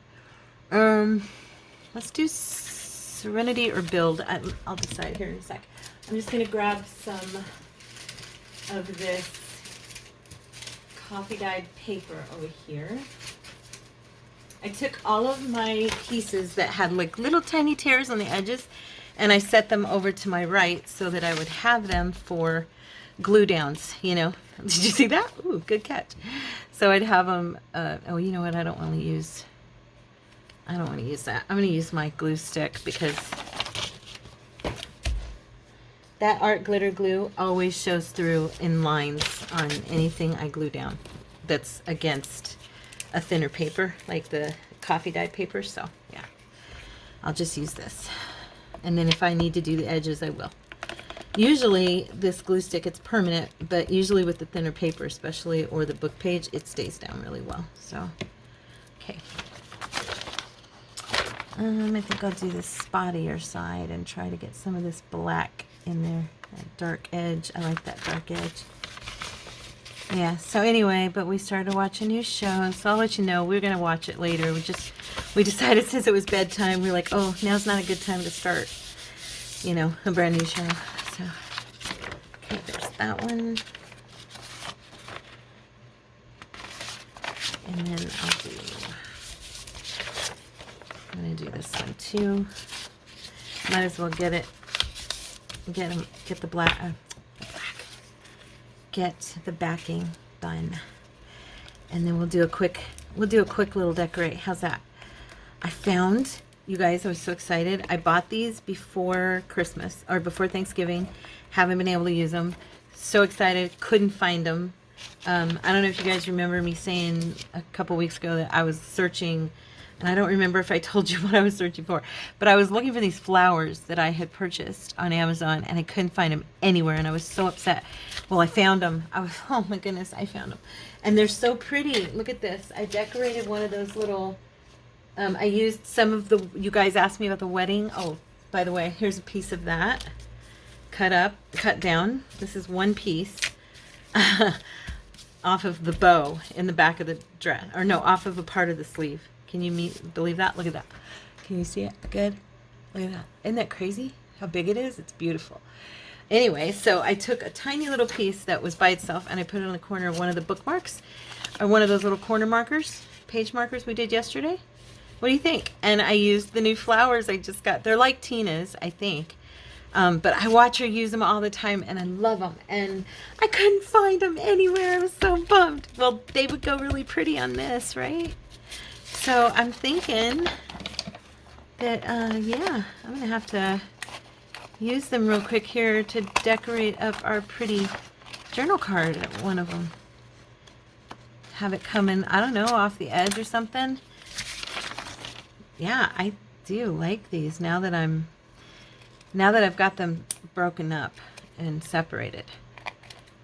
Let's do Serenity or Build. I'll decide here in a sec. I'm just going to grab some of this coffee dyed paper over here. I took all of my pieces that had like little tiny tears on the edges, and I set them over to my right so that I would have them for glue downs, you know. Did you see that? Ooh, good catch. So I'd have them, oh, you know what, I don't want to use that. I'm going to use my glue stick because that art glitter glue always shows through in lines on anything I glue down that's against a thinner paper, like the coffee dyed paper. So yeah, I'll just use this. And then if I need to do the edges, I will. Usually this glue stick, it's permanent, but usually with the thinner paper especially, or the book page, it stays down really well. So, okay. I think I'll do the spottier side and try to get some of this black in there, that dark edge. I like that dark edge. Yeah, so anyway, but we started to watch a new show, so I'll let you know. We're going to watch it later. We decided since it was bedtime, we're like, oh, now's not a good time to start, you know, a brand new show. So, okay, there's that one. And then I'm going to do this one too. Might as well get the black, get the backing done. And then we'll do a quick little decorate. How's that? I found, you guys, I was so excited. I bought these before Christmas or before Thanksgiving. Haven't been able to use them. So excited. Couldn't find them. I don't know if you guys remember me saying a couple weeks ago that I was searching, and I don't remember if I told you what I was searching for, but I was looking for these flowers that I had purchased on Amazon, and I couldn't find them anywhere, and I was so upset. Well, I found them. Oh my goodness, I found them. And they're so pretty. Look at this. I decorated one of those little, I used some of the, you guys asked me about the wedding. Oh, by the way, here's a piece of that. Cut down. This is one piece off of the bow in the back of the dress. Or no, off of a part of the sleeve. Can you believe that? Look at that. Can you see it? Good. Look at that. Isn't that crazy? How big it is? It's beautiful. Anyway, so I took a tiny little piece that was by itself and I put it on the corner of one of the bookmarks, or one of those little corner markers, page markers we did yesterday. What do you think? And I used the new flowers I just got. They're like Tina's, I think. But I watch her use them all the time and I love them. And I couldn't find them anywhere. I was so bummed. Well, they would go really pretty on this, right? So I'm thinking that, yeah, I'm going to have to use them real quick here to decorate up our pretty journal card, one of them. Have it come in, I don't know, off the edge or something. Yeah, I do like these now that I've got them broken up and separated.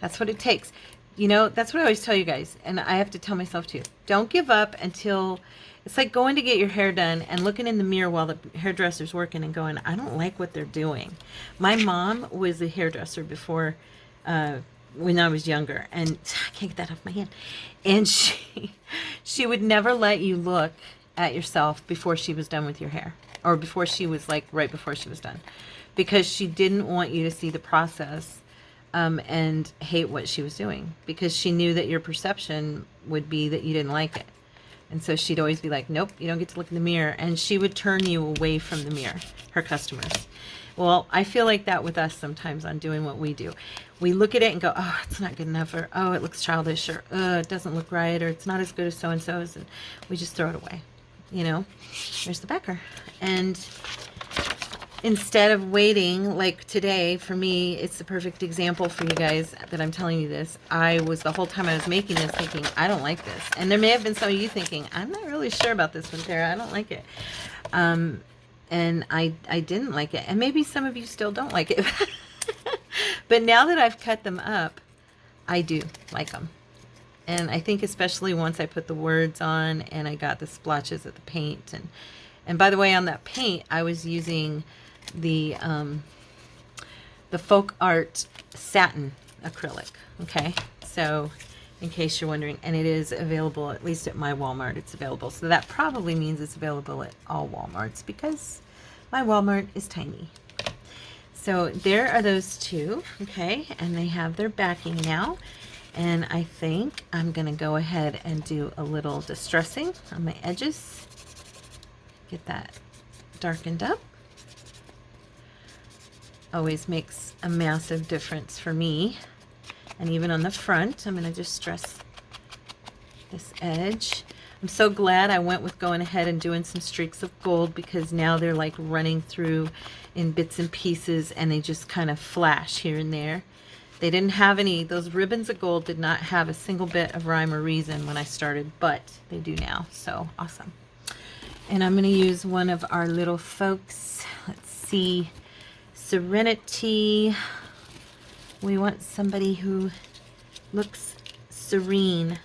That's what it takes. You know, that's what I always tell you guys, and I have to tell myself too. Don't give up until, it's like going to get your hair done and looking in the mirror while the hairdresser's working and going, I don't like what they're doing. My mom was a hairdresser before, when I was younger, and I can't get that off my hand. And she would never let you look at yourself before she was done with your hair, or before she was like right before she was done, because she didn't want you to see the process and hate what she was doing, because she knew that your perception would be that you didn't like it. And so she'd always be like, nope, you don't get to look in the mirror. And she would turn you away from the mirror, her customers. Well, I feel like that with us sometimes on doing what we do. We look at it and go, oh, it's not good enough, or oh, it looks childish, or it doesn't look right, or it's not as good as so-and-so's, and we just throw it away. You know, there's the backer. And instead of waiting, like today, for me, it's the perfect example for you guys that I'm telling you this. I was, the whole time I was making this, thinking, I don't like this. And there may have been some of you thinking, I'm not really sure about this one, Tara. I don't like it. And I didn't like it. And maybe some of you still don't like it. But now that I've cut them up, I do like them. And I think especially once I put the words on and I got the splotches of the paint. And by the way, on that paint, I was using the folk art satin acrylic. Okay, so in case you're wondering, and it is available, at least at my Walmart, it's available. So that probably means it's available at all Walmarts because my Walmart is tiny. So there are those two, okay, and they have their backing now. And I think I'm going to go ahead and do a little distressing on my edges. Get that darkened up. Always makes a massive difference for me. And even on the front, I'm going to just stress this edge. I'm so glad I went with going ahead and doing some streaks of gold because now they're like running through in bits and pieces and they just kind of flash here and there. They didn't have any, those ribbons of gold did not have a single bit of rhyme or reason when I started, but they do now. So awesome. And I'm going to use one of our little folks. Let's see. Serenity. We want somebody who looks serene.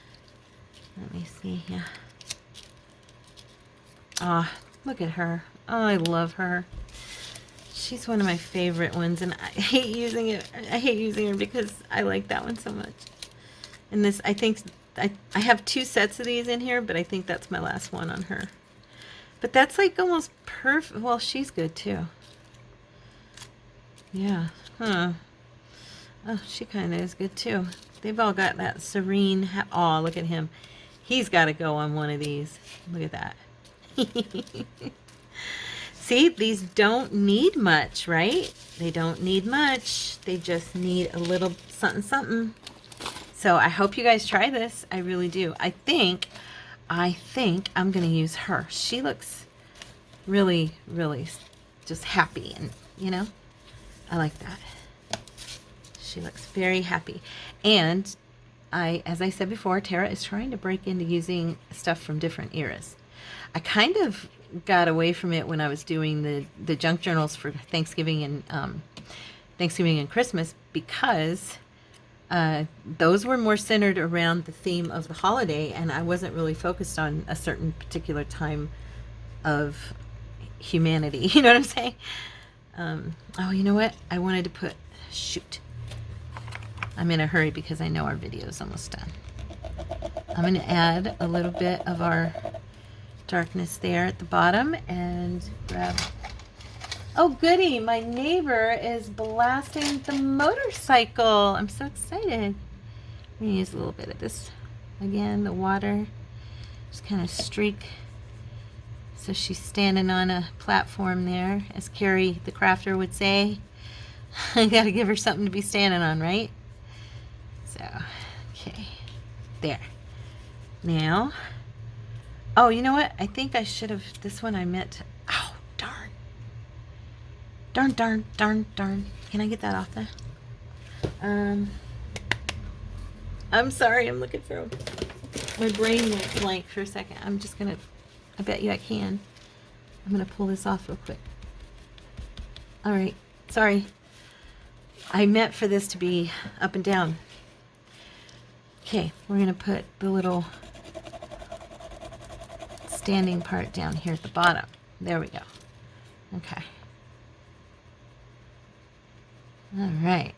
Let me see. Yeah. Ah, look at her. Oh, I love her. She's one of my favorite ones, and I hate using it. I hate using her because I like that one so much. And this, I think, I have 2 sets of these in here, but I think that's my last one on her. But that's like almost perfect. Well, she's good too. Yeah. Huh. Oh, she kind of is good too. They've all got that serene. Oh, look at him. He's got to go on one of these. Look at that. See, these don't need much, right? They don't need much. They just need a little something, something. So I hope you guys try this. I really do. I think I'm going to use her. She looks really, really just happy. And, you know, I like that. She looks very happy. And as I said before, Tara is trying to break into using stuff from different eras. I kind of got away from it when I was doing the junk journals for Thanksgiving and Christmas because those were more centered around the theme of the holiday, and I wasn't really focused on a certain particular time of humanity. You know what I'm saying? Oh, you know what? I wanted to put, shoot. I'm in a hurry because I know our video is almost done. I'm going to add a little bit of our darkness there at the bottom and grab, oh goody, my neighbor is blasting the motorcycle. I'm so excited. I'm going to use a little bit of this again, the water, just kind of streak so she's standing on a platform there, as Carrie the crafter would say. I gotta give her something to be standing on, right? So, okay, there. Now, oh, you know what? I think I should have, this one I meant to, oh, darn. Darn. Can I get that off there? I'm sorry, I'm looking for, my brain went blank for a second. I'm just gonna, I bet you I can. I'm gonna pull this off real quick. All right, sorry. I meant for this to be up and down. Okay, we're gonna put the little standing part down here at the bottom. There we go. Okay. All right.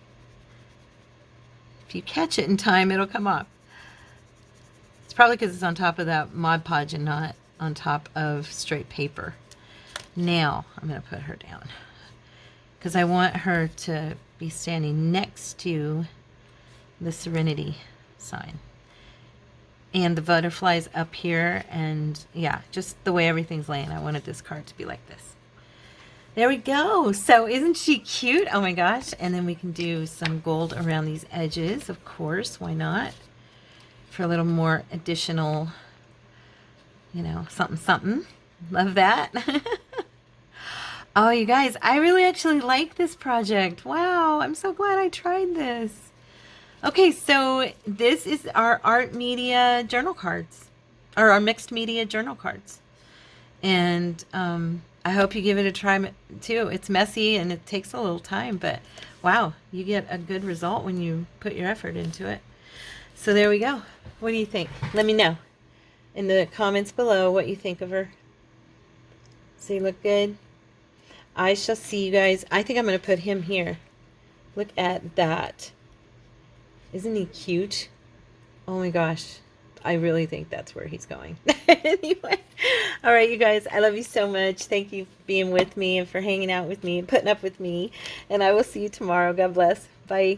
If you catch it in time, it'll come up. It's probably because it's on top of that Mod Podge and not on top of straight paper. Now, I'm going to put her down because I want her to be standing next to the Serenity sign. And the butterflies up here, and yeah, just the way everything's laying. I wanted this card to be like this. There we go. So isn't she cute? Oh my gosh. And then we can do some gold around these edges, of course. Why not? For a little more additional, you know, something, something. Love that. Oh, you guys, I really actually like this project. Wow, I'm so glad I tried this. Okay, so this is our art media journal cards, or our mixed media journal cards. And I hope you give it a try too. It's messy and it takes a little time, but wow, you get a good result when you put your effort into it. So there we go. What do you think? Let me know in the comments below what you think of her. Does he look good? I shall see you guys. I think I'm going to put him here. Look at that. Isn't he cute? Oh my gosh. I really think that's where he's going. Anyway. All right, you guys. I love you so much. Thank you for being with me and for hanging out with me and putting up with me. And I will see you tomorrow. God bless. Bye.